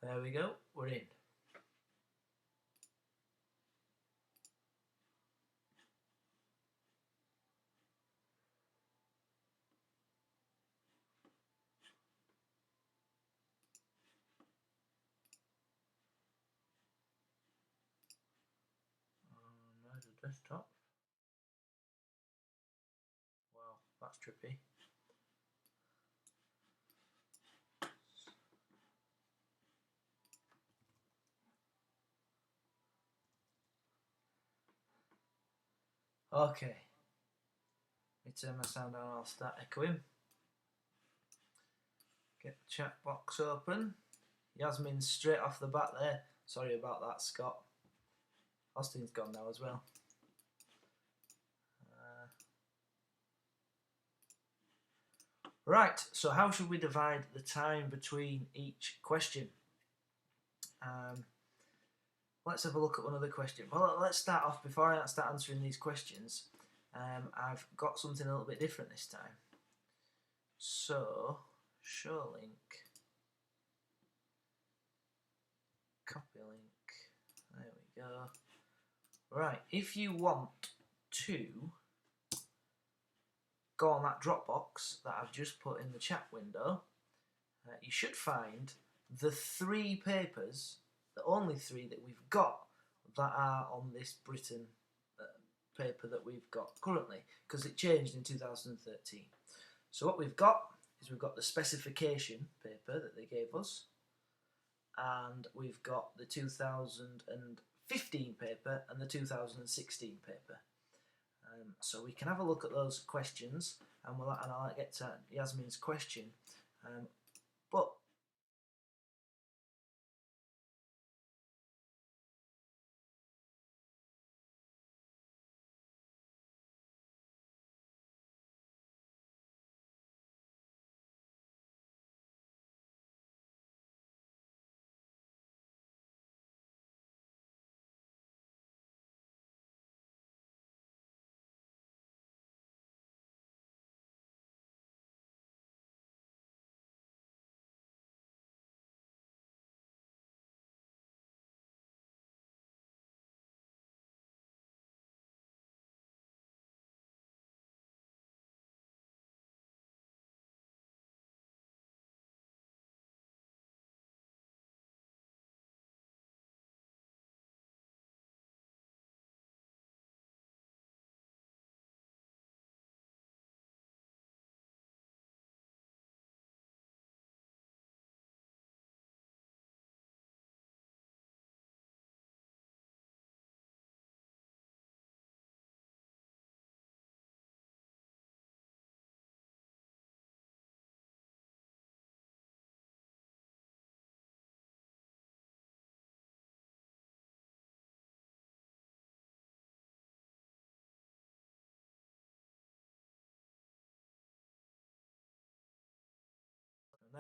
There we go, we're in. There's a desktop. Wow, that's trippy. Okay. Let me turn my sound down, I'll start echoing. Get the chat box open. Yasmin's straight off the bat there. Sorry about that, Scott. Austin's gone now as well. Right, so how should we divide the time between each question? Let's have a look at one other question. Well, let's start off, before I start answering these questions, I've got something a little bit different this time. So, show link, copy link, there we go. Right, if you want to go on that Dropbox that I've just put in the chat window, you should find the 3 papers, the only 3 that we've got that are on this Britain paper that we've got currently, because it changed in 2013. So what we've got is we've got the specification paper that they gave us, and we've got the 2015 paper and the 2016 paper. So we can have a look at those questions, and I'll get to Yasmin's question. But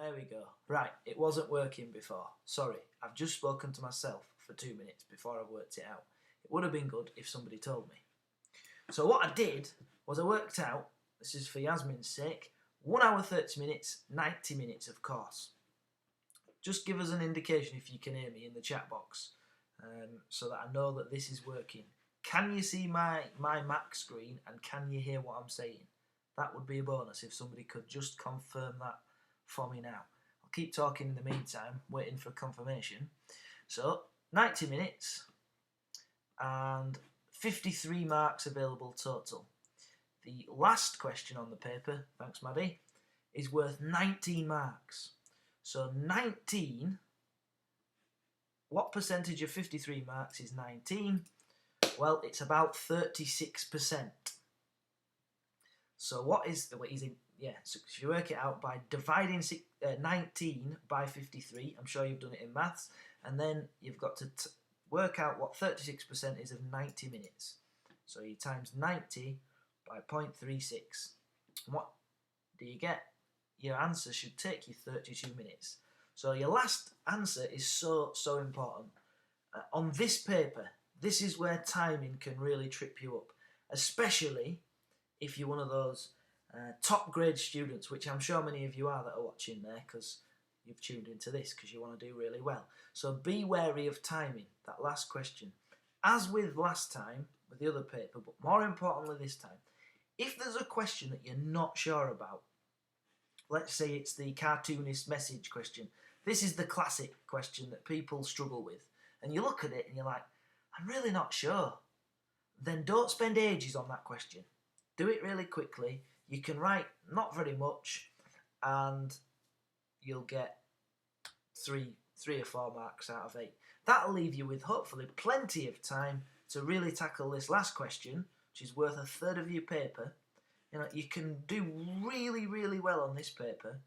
there we go. Right, it wasn't working before. Sorry, I've just spoken to myself for 2 minutes before I've worked it out. It would have been good if somebody told me. So what I did was I worked out, this is for Yasmin's sake, 1 hour 30 minutes, 90 minutes of course. Just give us an indication if you can hear me in the chat box, so that I know that this is working. Can you see my Mac screen, and can you hear what I'm saying? That would be a bonus if somebody could just confirm that for me now. I'll keep talking in the meantime, waiting for confirmation. So 90 minutes and 53 marks available total. The last question on the paper, thanks Maddie, is worth 19 marks. So 19, what percentage of 53 marks is 19? Well, it's about 36%. So what is so if you work it out by dividing 19 by 53, I'm sure you've done it in maths, and then you've got to work out what 36% is of 90 minutes. So you times 90 by 0.36. What do you get? Your answer should take you 32 minutes. So your last answer is so important. On this paper, this is where timing can really trip you up, especially if you're one of those top grade students, which I'm sure many of you are that are watching there, because you've tuned into this because you want to do really well. So be wary of timing, that last question. As with last time, with the other paper, but more importantly this time, if there's a question that you're not sure about, let's say it's the cartoonist message question. This is the classic question that people struggle with. And you look at it and you're like, I'm really not sure. Then don't spend ages on that question. Do it really quickly. You can write not very much and you'll get three or 4 marks out of 8. That'll leave you with hopefully plenty of time to really tackle this last question, which is worth 1/3 of your paper. You know, you can do really, really well on this paper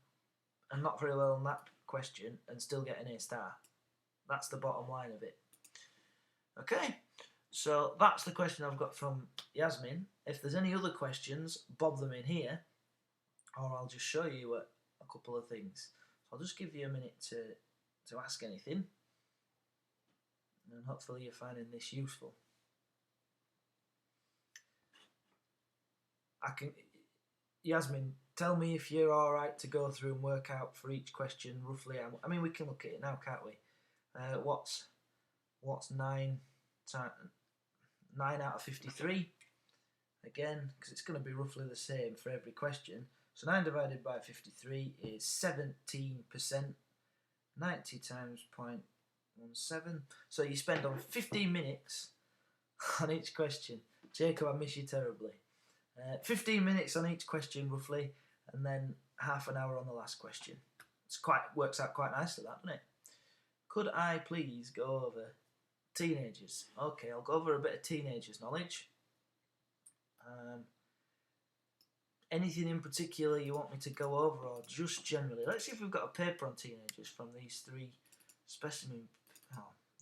and not very well on that question and still get an A star. That's the bottom line of it. Okay, so that's the question I've got from Yasmin. If there's any other questions, bob them in here, or I'll just show you a couple of things. So I'll just give you a minute to ask anything, and hopefully you're finding this useful. Yasmin, tell me if you're alright to go through and work out for each question roughly. I mean, we can look at it now, can't we? What's 9 out of 53? Again, because it's going to be roughly the same for every question. So 9 divided by 53 is 17%. 90 times 0.17. So you spend on 15 minutes on each question. Jacob, I miss you terribly. 15 minutes on each question roughly, and then half an hour on the last question. Works out quite nicely, that, doesn't it? Could I please go over teenagers? Okay, I'll go over a bit of teenagers knowledge. Anything in particular you want me to go over, or just generally? Let's see if we've got a paper on teenagers from these 3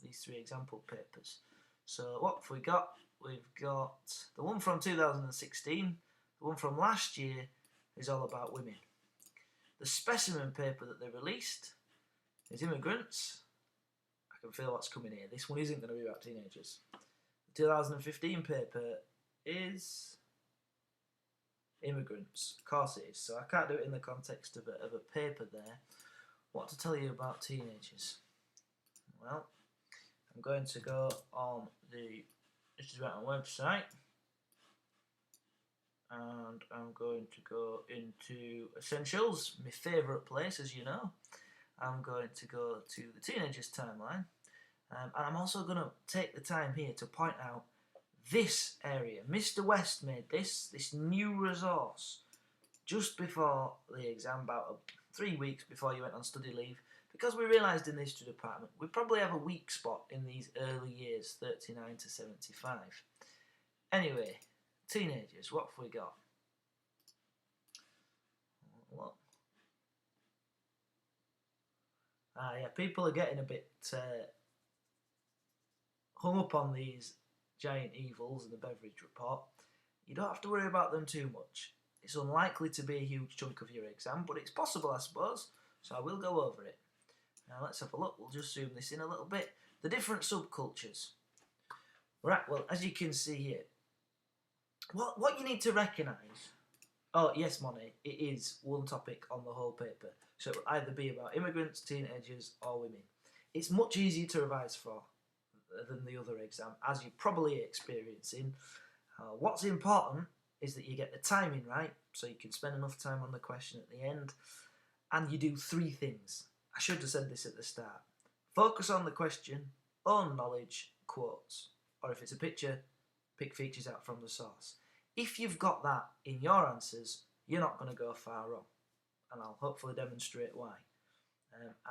these 3 example papers. So what have we got? We've got the one from 2016, the one from last year is all about women. The specimen paper that they released is immigrants. I can feel what's coming here. This one isn't going to be about teenagers. The 2015 paper is immigrants. Of course it is. So I can't do it in the context of a paper there. What to tell you about teenagers? Well, I'm going to go on the Instagram website, and I'm going to go into Essentials, my favourite place, as you know. I'm going to go to the Teenagers timeline, and I'm also going to take the time here to point out this area. Mr. West made this new resource just before the exam, about 3 weeks before you went on study leave, because we realised in the history department we probably have a weak spot in these early years, 39 to 75. Anyway, teenagers, what have we got? What? Yeah, people are getting a bit hung up on these giant evils in the beverage report. You don't have to worry about them too much. It's unlikely to be a huge chunk of your exam, but it's possible, I suppose, so I will go over it. Now let's have a look. We'll just zoom this in a little bit. The different subcultures. Right, well, as you can see here, what you need to recognise... Oh, yes, Monet, it is one topic on the whole paper. So it will either be about immigrants, teenagers, or women. It's much easier to revise for than the other exam, as you're probably experiencing. What's important is that you get the timing right, so you can spend enough time on the question at the end, and you do 3 things. I should have said this at the start. Focus on the question, own knowledge, quotes. Or if it's a picture, pick features out from the source. If you've got that in your answers, you're not going to go far wrong. And I'll hopefully demonstrate why.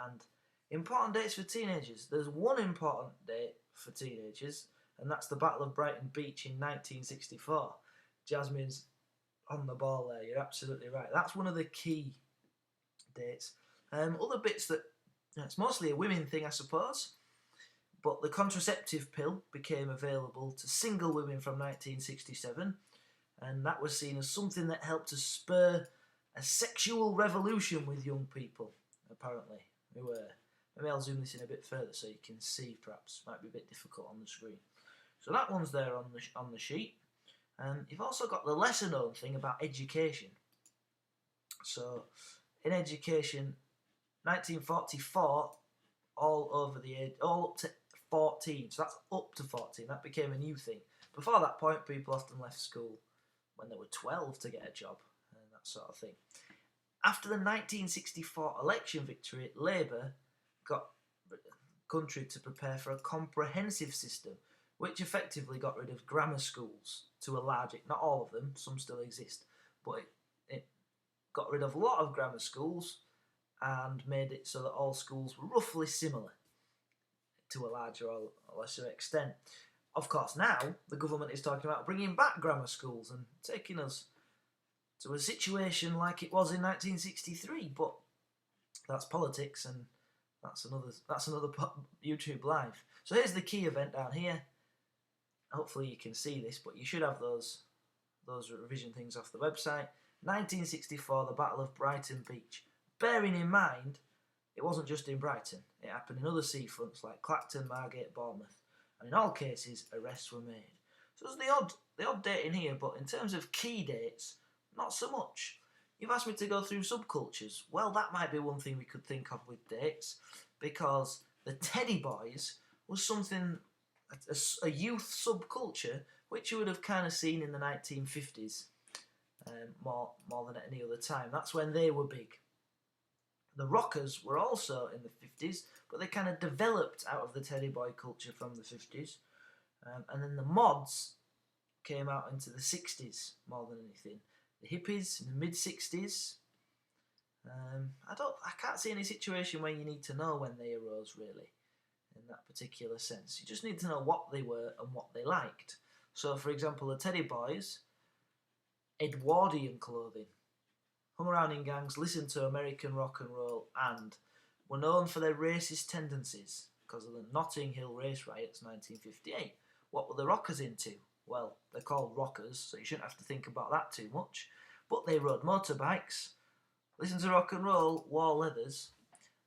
And important dates for teenagers. There's one important date for teenagers, and that's the Battle of Brighton Beach in 1964. Jasmine's on the ball there, you're absolutely right. That's one of the key dates. Other bits that, it's mostly a women thing, I suppose, but the contraceptive pill became available to single women from 1967, and that was seen as something that helped to spur a sexual revolution with young people, apparently. Maybe I'll zoom this in a bit further so you can see, perhaps. Might be a bit difficult on the screen. So that one's there on the sheet. You've also got the lesser known thing about education. So in education, 1944, all over the age, all up to 14. So that's up to 14. That became a new thing. Before that point, people often left school when they were 12 to get a job and that sort of thing. After the 1964 election victory, Labour got the country to prepare for a comprehensive system, which effectively got rid of grammar schools to a large, not all of them, some still exist, but it got rid of a lot of grammar schools and made it so that all schools were roughly similar to a larger or lesser extent. Of course, now the government is talking about bringing back grammar schools and taking us to a situation like it was in 1963, but that's politics, and that's another YouTube live. So here's the key event down here. Hopefully you can see this, but you should have those revision things off the website. 1964, the Battle of Brighton Beach. Bearing in mind, it wasn't just in Brighton. It happened in other seafronts like Clacton, Margate, Bournemouth, and in all cases, arrests were made. So there's the odd date in here, but in terms of key dates, not so much. You've asked me to go through subcultures. Well, that might be one thing we could think of with dates, because the Teddy Boys was something, a youth subculture, which you would have kind of seen in the 1950s, more than at any other time. That's when they were big. The Rockers were also in the 50s, but they kind of developed out of the Teddy Boy culture from the 50s. And then the mods came out into the 60s more than anything. The hippies in the mid-60s. I can't see any situation where you need to know when they arose, really, in that particular sense. You just need to know what they were and what they liked. So, for example, the Teddy Boys, Edwardian clothing, hung around in gangs, listened to American rock and roll, and were known for their racist tendencies because of the Notting Hill race riots 1958. What were the Rockers into? Well, they're called rockers, so you shouldn't have to think about that too much. But they rode motorbikes, listened to rock and roll, wore leathers.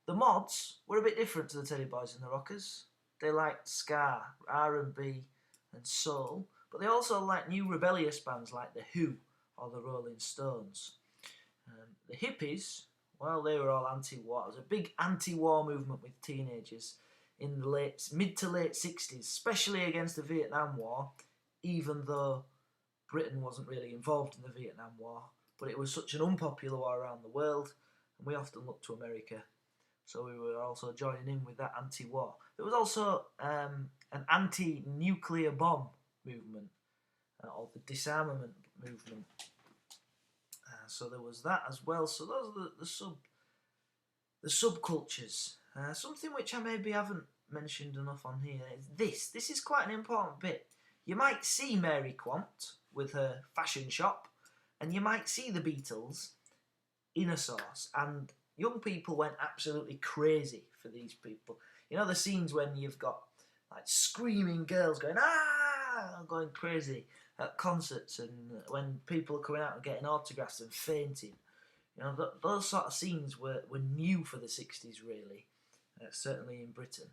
The mods were a bit different to the Teddy Boys and the Rockers. They liked ska, R&B and soul, but they also liked new rebellious bands like The Who or the Rolling Stones. The hippies, well, they were all anti-war. There was a big anti-war movement with teenagers in the mid to late 60s, especially against the Vietnam War, even though Britain wasn't really involved in the Vietnam War. But it was such an unpopular war around the world, and we often looked to America. So we were also joining in with that anti-war. There was also an anti-nuclear bomb movement, or the disarmament movement. So there was that as well. So those are the subcultures. Something which I maybe haven't mentioned enough on here is this. This is quite an important bit. You might see Mary Quant with her fashion shop, and you might see the Beatles in a sauce, and young people went absolutely crazy for these people. You know the scenes when you've got like screaming girls going going crazy at concerts, and when people are coming out and getting autographs and fainting. You know, those sort of scenes were new for the 60s, really, certainly in Britain.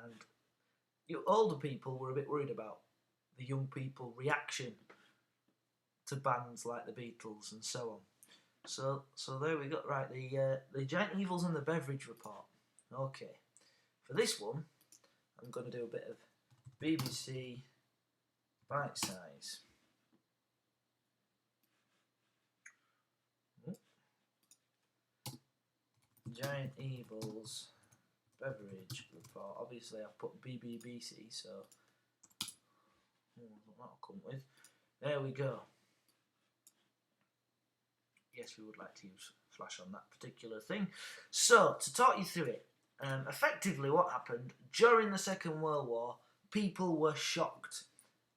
And older people were a bit worried about the young people reaction to bands like the Beatles and so on. So there we go. Right, the Giant Evils and the Beverage Report. Okay, for this one, I'm going to do a bit of BBC Bite Size. Giant Evils Beverage Report. Obviously, I've put BBBC, so that'll come with. There we go. Yes, we would like to use Flash on that particular thing. So, to talk you through it, effectively what happened during the Second World War, people were shocked.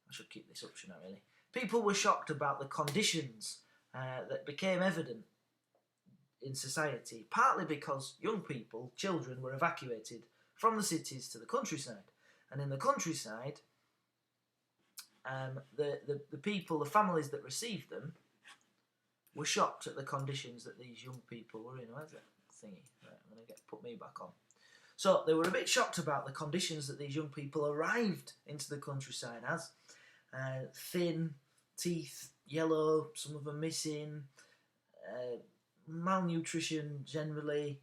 I should keep this up, shouldn't I, really? People were shocked about the conditions that became evident in society, partly because young people, children, were evacuated from the cities to the countryside. And in the countryside, the people, the families that received them, were shocked at the conditions that these young people were in. Where's that thingy? Right, I'm going to put me back on. So they were a bit shocked about the conditions that these young people arrived into the countryside as. Thin, teeth, yellow, some of them missing, malnutrition generally,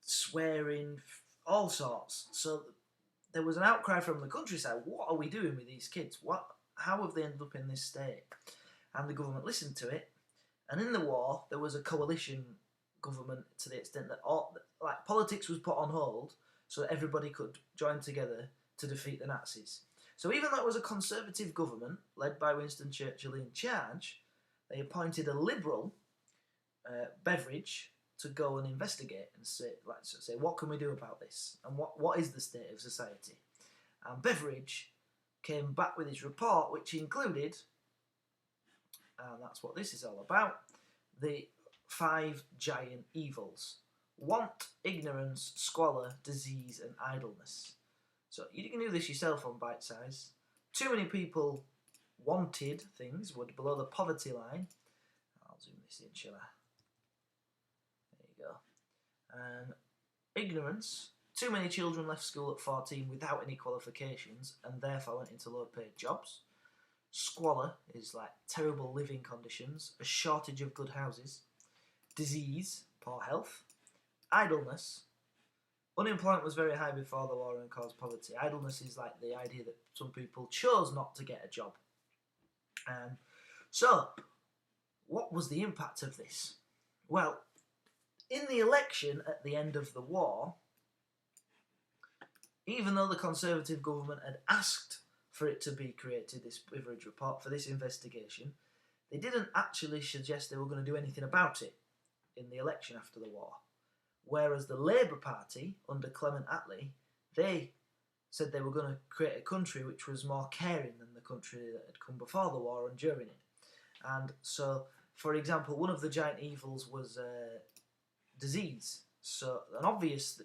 swearing, all sorts. So there was an outcry from the countryside. What are we doing with these kids? How have they ended up in this state? And the government listened to it. And in the war, there was a coalition government to the extent that politics was put on hold so that everybody could join together to defeat the Nazis. So even though it was a conservative government led by Winston Churchill in charge, they appointed a liberal, Beveridge, to go and investigate and say, what can we do about this? And what is the state of society? And Beveridge came back with his report, which included, and that's what this is all about, the 5 giant evils: want, ignorance, squalor, disease, and idleness. So you can do this yourself on Bite Size. Too many people wanted things would below the poverty line. I'll zoom this in, shall I? There you go. Ignorance. Too many children left school at 14 without any qualifications and therefore went into low-paid jobs. Squalor is like terrible living conditions, a shortage of good houses. Disease, poor health. Idleness. Unemployment was very high before the war and caused poverty. Idleness is like the idea that some people chose not to get a job. So, what was the impact of this? Well, in the election at the end of the war, even though the Conservative government had asked for it to be created, this Beveridge report, for this investigation, they didn't actually suggest they were going to do anything about it in the election after the war. Whereas the Labour Party, under Clement Attlee, they said they were going to create a country which was more caring than the country that had come before the war and during it. And so, for example, one of the giant evils was disease. So an obvious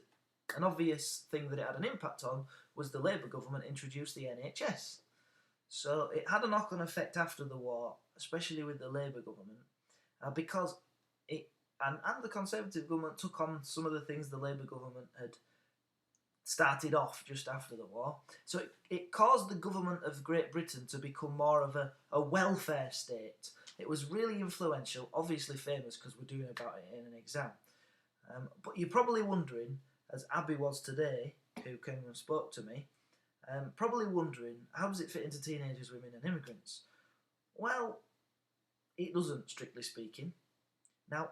thing that it had an impact on was the Labour government introduced the NHS. So it had a knock-on effect after the war, especially with the Labour government, because it and the Conservative government took on some of the things the Labour government had started off just after the war. So it caused the government of Great Britain to become more of a welfare state. It was really influential, obviously famous because we're doing about it in an exam. But you're probably wondering, as Abby was today, who came and spoke to me, probably wondering, how does it fit into teenagers, women and immigrants? Well, it doesn't, strictly speaking. Now,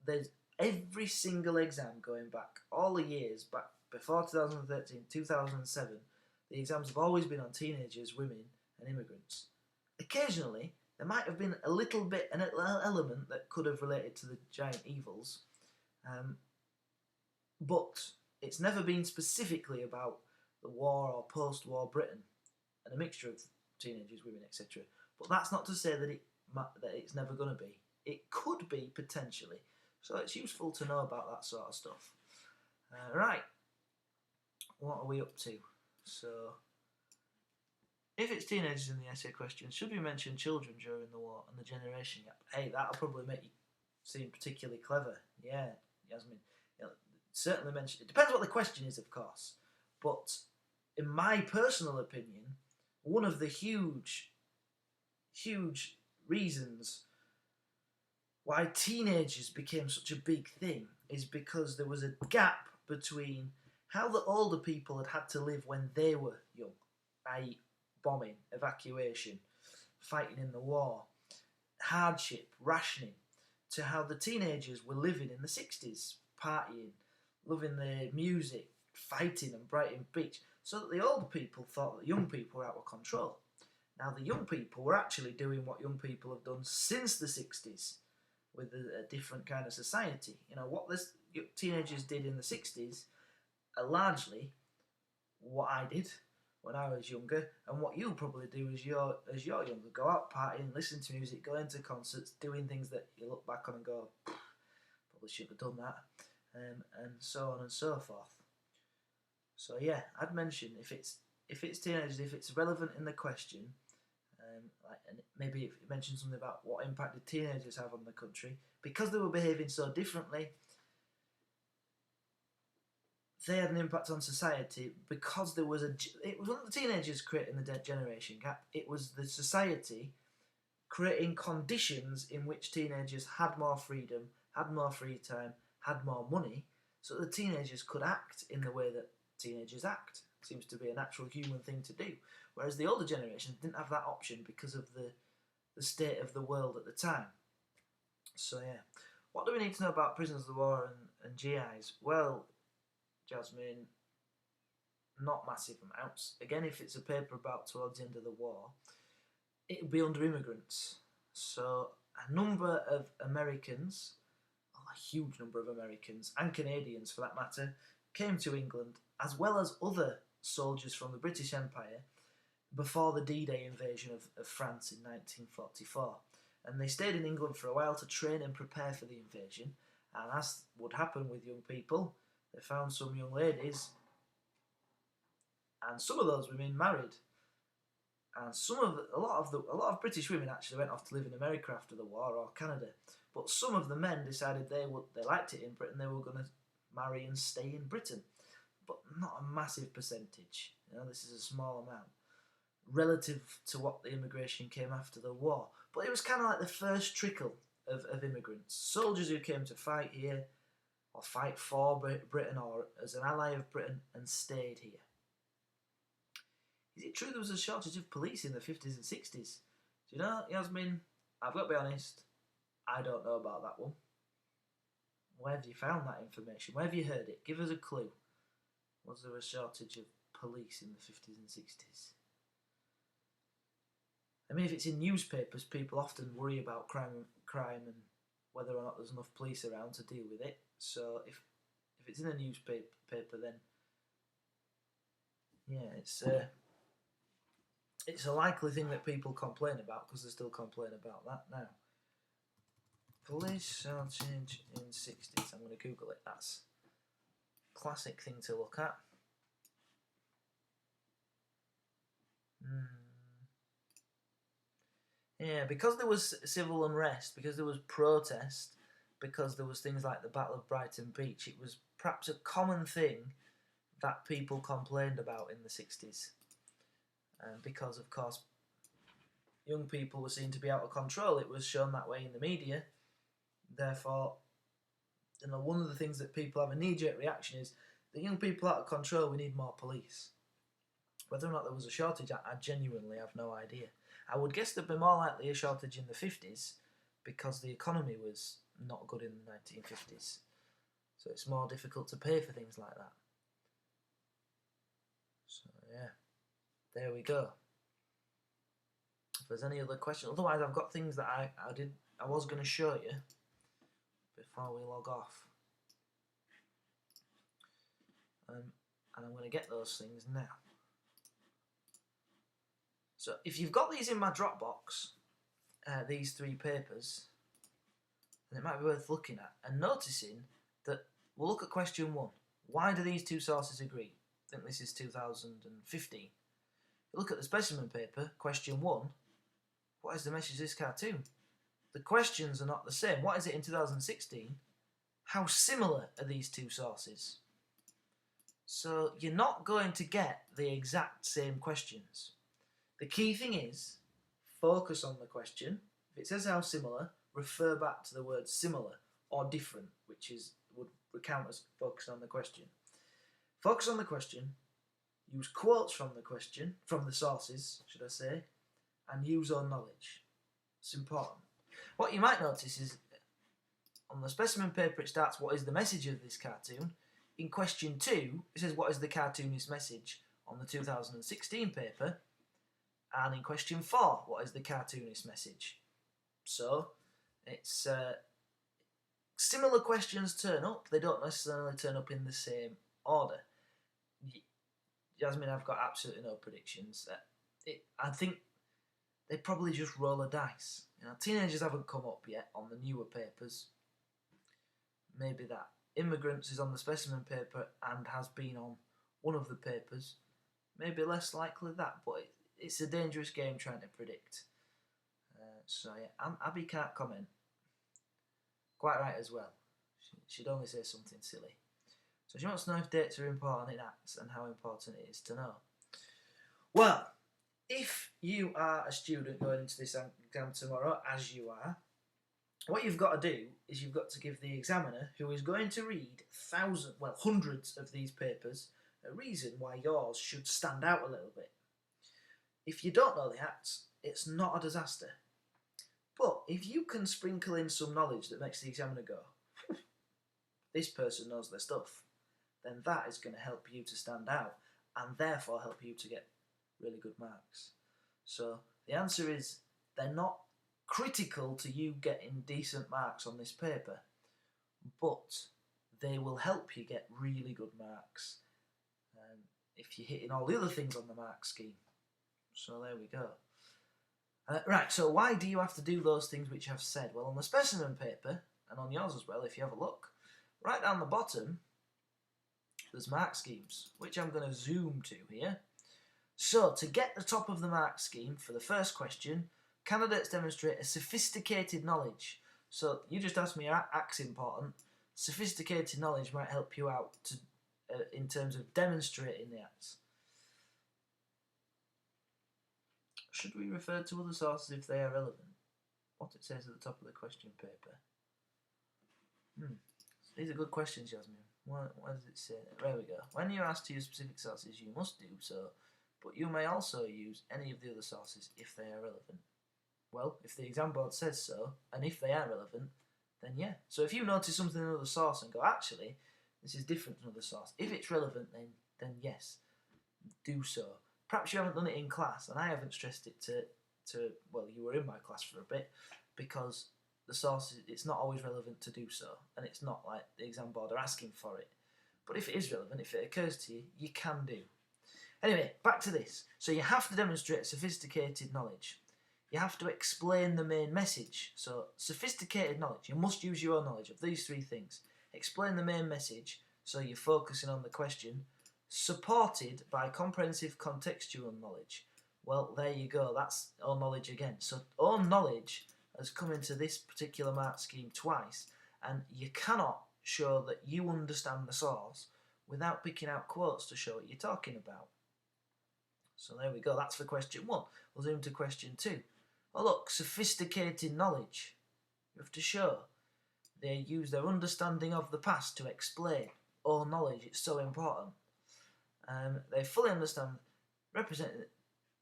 there's every single exam going back, all the years, back before 2013, 2007, the exams have always been on teenagers, women and immigrants. Occasionally, there might have been a little bit, an element that could have related to the giant evils, but it's never been specifically about the war or post-war Britain, and a mixture of teenagers, women, etc. But that's not to say that it's never going to be. It could be, potentially. So it's useful to know about that sort of stuff. Right. What are we up to? So, if it's teenagers in the essay question, should we mention children during the war and the generation gap? Hey, that'll probably make you seem particularly clever. Yeah, Yasmin. Certainly mention. It depends what the question is, of course. But in my personal opinion, one of the huge reasons why teenagers became such a big thing is because there was a gap between how the older people had to live when they were young, i.e. bombing, evacuation, fighting in the war, hardship, rationing, to how the teenagers were living in the 60s, partying, loving their music, fighting and Brighton Beach, so that the older people thought that the young people were out of control. Now the young people were actually doing what young people have done since the 60s, with a different kind of society. You know, what the teenagers did in the 60s are largely what I did when I was younger, and what you'll probably do as you're younger. Go out partying, listen to music, go into concerts, doing things that you look back on and go, probably should have done that, and so on and so forth. So yeah, I'd mention if it's teenagers, if it's relevant in the question, and maybe if it mentions something about what impact did teenagers have on the country, because they were behaving so differently, they had an impact on society, because it wasn't the teenagers creating the generation gap, it was the society creating conditions in which teenagers had more freedom, had more free time, had more money, so the teenagers could act in the way that teenagers act. Seems to be a natural human thing to do. Whereas the older generation didn't have that option because of the state of the world at the time. So yeah, what do we need to know about prisoners of war and GIs? Well, Jasmine, not massive amounts. Again, if it's a paper about towards the end of the war, it would be under immigrants. So a number of Americans, a huge number of Americans and Canadians for that matter, came to England, as well as other soldiers from the British Empire, before the D-Day invasion of France in 1944. And they stayed in England for a while to train and prepare for the invasion. And as would happen with young people, they found some young ladies, and some of those women married. And a lot of British women actually went off to live in America after the war, or Canada. But some of the men decided they liked it in Britain. They were going to marry and stay in Britain, but not a massive percentage. This is a small amount relative to what the immigration came after the war. But it was kind of like the first trickle of immigrants, soldiers who came to fight here, or fight for Britain, or as an ally of Britain, and stayed here. Is it true there was a shortage of police in the 50s and 60s? Do you know, Yasmin? I've got to be honest, I don't know about that one. Where have you found that information? Where have you heard it? Give us a clue. Was there a shortage of police in the 50s and 60s? I mean, if it's in newspapers, people often worry about crime and whether or not there's enough police around to deal with it. So if it's in a newspaper, then yeah, it's a likely thing that people complain about, because they still complain about that now. Police shortage in 60s. I'm going to Google it. That's a classic thing to look at. Yeah, because there was civil unrest, because there was protest, because there was things like the Battle of Brighton Beach, it was perhaps a common thing that people complained about in the 60s. Because, of course, young people were seen to be out of control. It was shown that way in the media. Therefore, one of the things that people have a knee-jerk reaction is, the young people out of control, we need more police. Whether or not there was a shortage, I genuinely have no idea. I would guess there'd be more likely a shortage in the 50s, because the economy was not good in the 1950s. So it's more difficult to pay for things like that. So yeah, there we go. If there's any other questions, otherwise I've got things that I was going to show you before we log off. And I'm going to get those things now. So if you've got these in my Dropbox, these 3 papers, then it might be worth looking at and noticing that we'll look at question 1. Why do these 2 sources agree? I think this is 2015. If you look at the specimen paper, question 1, what is the message of this cartoon? The questions are not the same. What is it in 2016? How similar are these 2 sources? So you're not going to get the exact same questions. The key thing is, focus on the question. If it says how similar, refer back to the word similar or different, which would count as focusing on the question. Focus on the question, use quotes from the question, from the sources, should I say, and use own knowledge. It's important. What you might notice is, on the specimen paper it starts, what is the message of this cartoon? In question 2, it says, what is the cartoonist message on the 2016 paper? And in question 4, what is the cartoonist message? So, it's similar questions turn up. They don't necessarily turn up in the same order. Jasmine, I've got absolutely no predictions. I think they probably just roll a dice. Teenagers haven't come up yet on the newer papers. Maybe that. Immigrants is on the specimen paper and has been on one of the papers. Maybe less likely that, but it's a dangerous game trying to predict. So yeah, Abby can't comment. Quite right as well. She'd only say something silly. So she wants to know if dates are important in acts and how important it is to know. Well, if you are a student going into this exam tomorrow, as you are, what you've got to do is you've got to give the examiner, who is going to read hundreds of these papers, a reason why yours should stand out a little bit. If you don't know the acts, it's not a disaster. But if you can sprinkle in some knowledge that makes the examiner go, this person knows their stuff, then that is going to help you to stand out and therefore help you to get really good marks. So the answer is they're not critical to you getting decent marks on this paper, but they will help you get really good marks if you're hitting all the other things on the mark scheme. So there we go. Right, so why do you have to do those things which I've said? Well, on the specimen paper, and on yours as well, if you have a look, right down the bottom, there's mark schemes, which I'm going to zoom to here. So, to get the top of the mark scheme for the first question, candidates demonstrate a sophisticated knowledge. So, you just asked me, are acts important? Sophisticated knowledge might help you out in terms of demonstrating the acts. Should we refer to other sources if they are relevant? What it says at the top of the question paper. These are good questions, Jasmine. What does it say? There we go. When you're asked to use specific sources, you must do so, but you may also use any of the other sources if they are relevant. Well, if the exam board says so, and if they are relevant, then yeah. So if you notice something in another source and go, actually, this is different from another source, if it's relevant, then yes, do so. Perhaps you haven't done it in class, and I haven't stressed it well, you were in my class for a bit, because the source, it's not always relevant to do so, and it's not like the exam board are asking for it. But if it is relevant, if it occurs to you, you can do. Anyway, back to this. So you have to demonstrate sophisticated knowledge. You have to explain the main message. So sophisticated knowledge, you must use your own knowledge of these three things. Explain the main message, so you're focusing on the question, supported by comprehensive contextual knowledge. Well, there you go, that's own knowledge again. So own knowledge has come into this particular mark scheme twice, and you cannot show that you understand the source without picking out quotes to show what you're talking about. So there we go, that's for question 1. We'll zoom to question 2. Oh look, sophisticated knowledge. You have to show they use their understanding of the past to explain own knowledge. It's so important. They fully understand, represent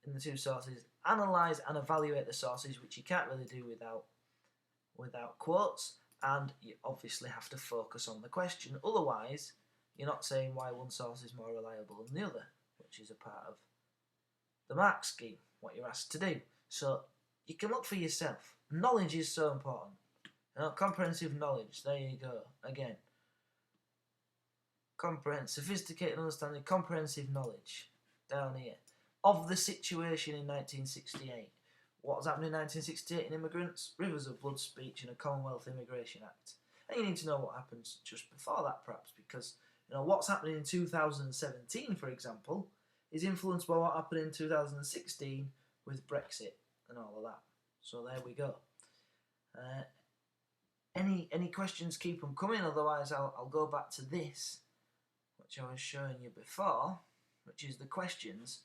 in the two sources, analyse and evaluate the sources, which you can't really do without quotes, and you obviously have to focus on the question. Otherwise, you're not saying why one source is more reliable than the other, which is a part of the mark scheme, what you're asked to do. So you can look for yourself. Knowledge is so important. Comprehensive knowledge, there you go, again. Sophisticated understanding, comprehensive knowledge, down here, of the situation in 1968. What was happening in 1968 in immigrants? Rivers of blood speech and a Commonwealth Immigration Act. And you need to know what happens just before that, perhaps, because what's happening in 2017, for example, is influenced by what happened in 2016 with Brexit and all of that. So there we go. Any questions, keep them coming, otherwise I'll go back to this, which I was showing you before, which is the questions,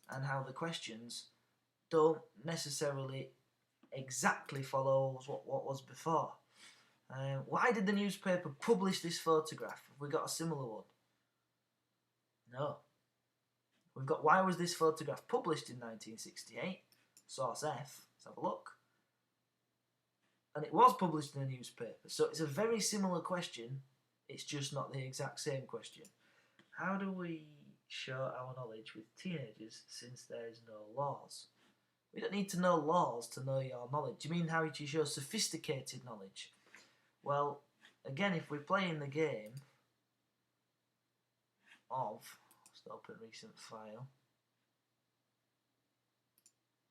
and how the questions don't necessarily exactly follow what was before. Why did the newspaper publish this photograph? Have we got a similar one? No. We've got, why was this photograph published in 1968? Source F. Let's have a look. And it was published in a newspaper. So it's a very similar question. It's just not the exact same question. How do we show our knowledge with teenagers since there is no laws? We don't need to know laws to know your knowledge. Do you mean how you show sophisticated knowledge? Well, again, if we're playing the game of, let's open recent file.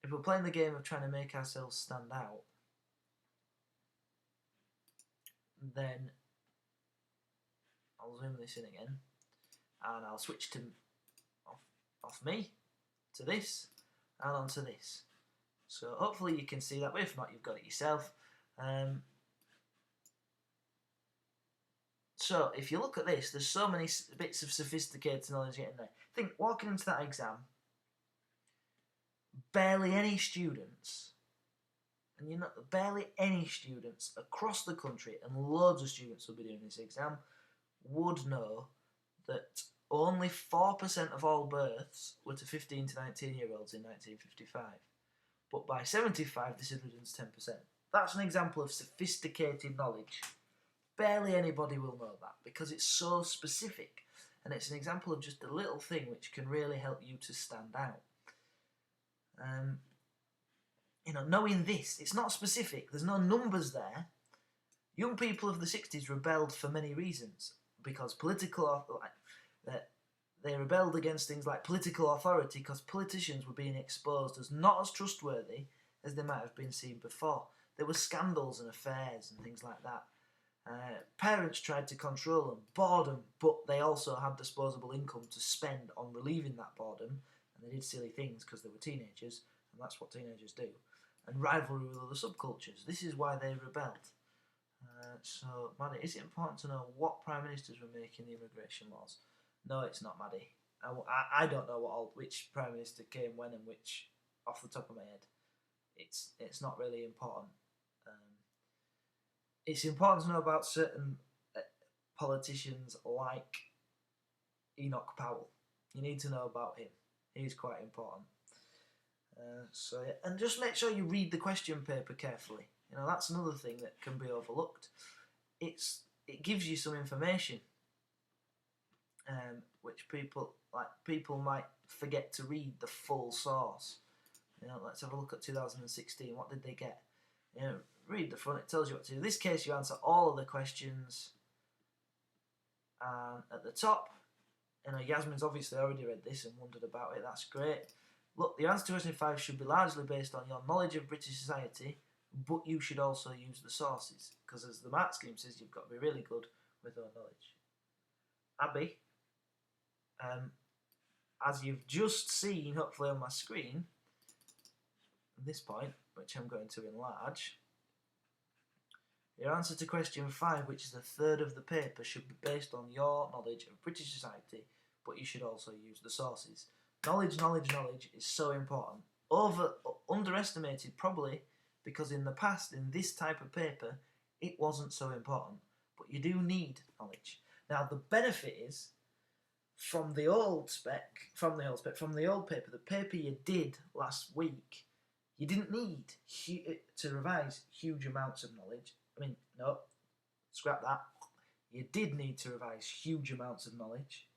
If we're playing the game of trying to make ourselves stand out, then I'll zoom this in again, and I'll switch to off me to this and onto this. So hopefully you can see that, but if not, you've got it yourself. So if you look at this, there's so many bits of sophisticated knowledge getting there. Think, walking into that exam, barely any students, and you know, barely any students across the country, and loads of students will be doing this exam, would know that only 4% of all births were to 15 to 19-year-olds in 1955. But by 75, this had risen to 10%. That's an example of sophisticated knowledge. Barely anybody will know that because it's so specific, and it's an example of just a little thing which can really help you to stand out. You know, knowing this, it's not specific, there's no numbers there. Young people of the 60s rebelled for many reasons, because they rebelled against things like political authority because politicians were being exposed as not as trustworthy as they might have been seen before. There were scandals and affairs and things like that. Parents tried to control them, boredom, but they also had disposable income to spend on relieving that boredom, and they did silly things because they were teenagers, and that's what teenagers do. And rivalry with other subcultures. This is why they rebelled. So, Maddie, is it important to know what prime ministers were making the immigration laws? No, it's not, Maddie. I don't know which prime minister came when and which off the top of my head. It's not really important. It's important to know about certain politicians like Enoch Powell. You need to know about him. He's quite important. So yeah, and just make sure you read the question paper carefully. You know, that's another thing that can be overlooked. It gives you some information, which people might forget to read the full source. You know, let's have a look at 2016. What did they get? You know, read the front. It tells you what to do. In this case, you answer all of the questions. And at the top, you know, Yasmin's obviously already read this and wondered about it. That's great. Look, the answer to question 5 should be largely based on your knowledge of British society, but you should also use the sources, because as the mark scheme says, you've got to be really good with your knowledge. Abby, as you've just seen, hopefully on my screen, at this point, which I'm going to enlarge, your answer to question 5, which is a third of the paper, should be based on your knowledge of British society, but you should also use the sources. Knowledge is so important. Underestimated probably because in the past, in this type of paper, it wasn't so important. But you do need knowledge. Now the benefit is, from the old paper, the paper you did last week, you didn't need to revise huge amounts of knowledge. I mean, no, scrap that. You did need to revise huge amounts of knowledge.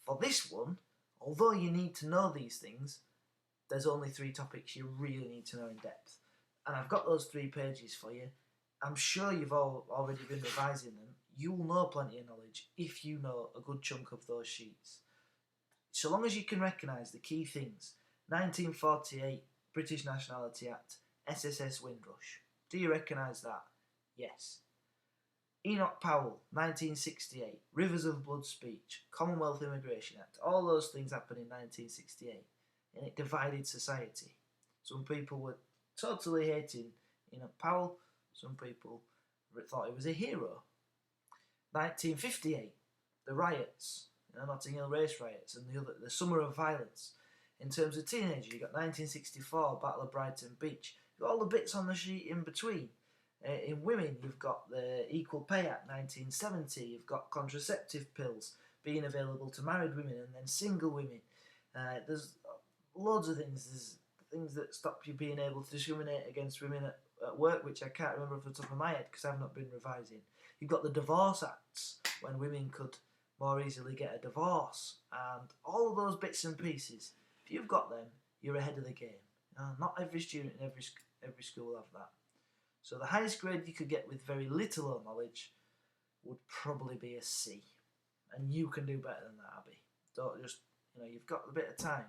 For this one, although you need to know these things, there's only 3 topics you really need to know in depth. And I've got those 3 pages for you. I'm sure you've all already been revising them. You'll know plenty of knowledge if you know a good chunk of those sheets. So long as you can recognise the key things. 1948, British Nationality Act, SSS Windrush. Do you recognise that? Yes. Enoch Powell, 1968, Rivers of Blood speech, Commonwealth Immigration Act. All those things happened in 1968, and it divided society. Some people were totally hating Enoch Powell. Some people thought he was a hero. 1958, the riots, Notting Hill race riots, and the Summer of Violence. In terms of teenagers, you got 1964, Battle of Brighton Beach. You've got all the bits on the sheet in between. In women, you've got the Equal Pay Act 1970, you've got contraceptive pills being available to married women and then single women. There's loads of things. There's things that stop you being able to discriminate against women at work, which I can't remember off the top of my head because I've not been revising. You've got the Divorce Acts, when women could more easily get a divorce, and all of those bits and pieces. If you've got them, you're ahead of the game. Not every student in every school will have that. So the highest grade you could get with very little knowledge would probably be a C. And you can do better than that, Abby. Don't just, you've got a bit of time.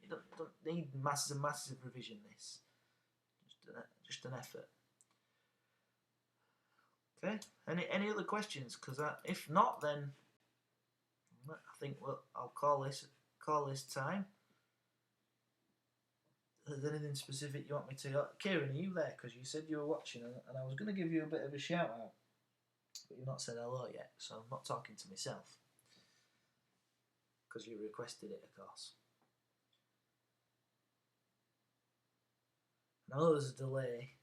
You don't need masses and masses of revision this. Just an effort. Okay, any other questions? Because if not, then I think I'll call this time. Is there anything specific you want me to... Kieran, are you there? Because you said you were watching and I was going to give you a bit of a shout out. But you've not said hello yet, so I'm not talking to myself. Because you requested it, of course. I know there's a delay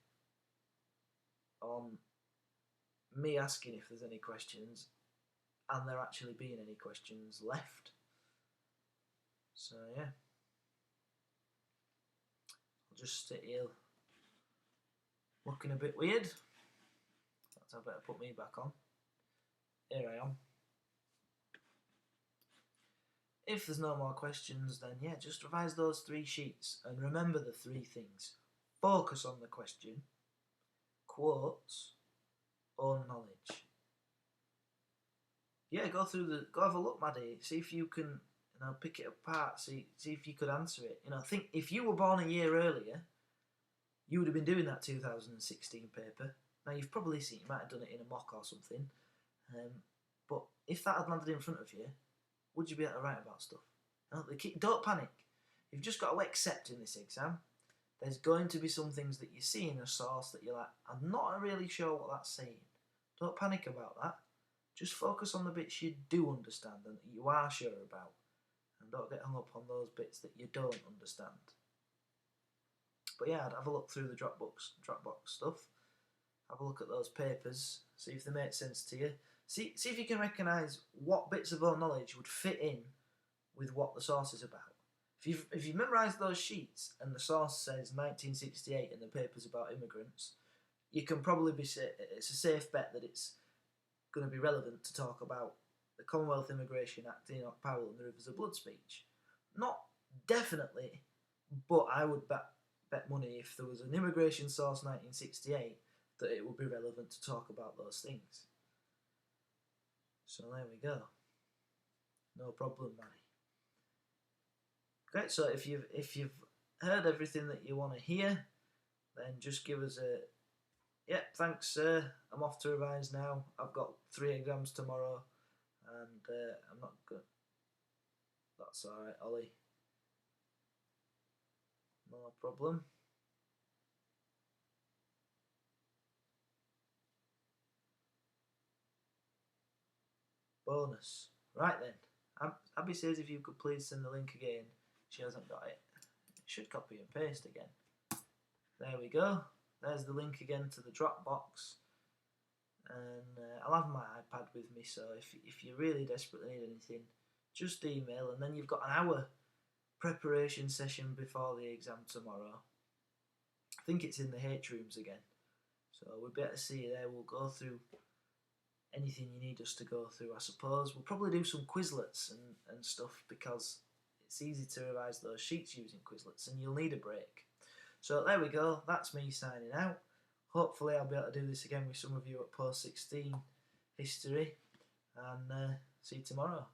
on me asking if there's any questions and there actually being any questions left. So yeah, I'll just sit here looking a bit weird. I better put me back on. Here I am. If there's no more questions, then yeah, just revise those 3 sheets and remember the 3 things. Focus on the question, quotes, own knowledge. Yeah, go have a look, Maddie. See if you can, pick it apart. See if you could answer it. Think if you were born a year earlier, you would have been doing that 2016 paper. Now you've probably seen, you might have done it in a mock or something. But if that had landed in front of you, would you be able to write about stuff? Don't panic. You've just got to accept in this exam. There's going to be some things that you see in a source that you're like, I'm not really sure what that's saying. Don't panic about that. Just focus on the bits you do understand and that you are sure about. And don't get hung up on those bits that you don't understand. But yeah, I'd have a look through the Dropbox stuff. Have a look at those papers. See if they make sense to you. See if you can recognise what bits of own knowledge would fit in with what the source is about. If you've memorised those sheets and the source says 1968 and the paper's about immigrants, you can probably it's a safe bet that it's going to be relevant to talk about the Commonwealth Immigration Act, Enoch Powell and the Rivers of Blood speech. Not definitely, but I would bet money if there was an immigration source 1968 that it would be relevant to talk about those things. So there we go. No problem, Manny. Okay, so if you've heard everything that you want to hear, then just give us a thanks sir, I'm off to revise now. I've got 3 exams tomorrow and I'm not good. That's alright, Ollie. No problem. Bonus. Right then. Abby says if you could please send the link again. She hasn't got it. It should copy and paste again. There we go. There's the link again to the Dropbox. And I'll have my iPad with me, so if you really desperately need anything, just email, and then you've got an hour preparation session before the exam tomorrow. I think it's in the H rooms again. So we'll be able to see you there. We'll go through anything you need us to go through, I suppose. We'll probably do some Quizlets and stuff because it's easy to revise those sheets using Quizlets and you'll need a break. So there we go, that's me signing out. Hopefully I'll be able to do this again with some of you at post 16 history and see you tomorrow.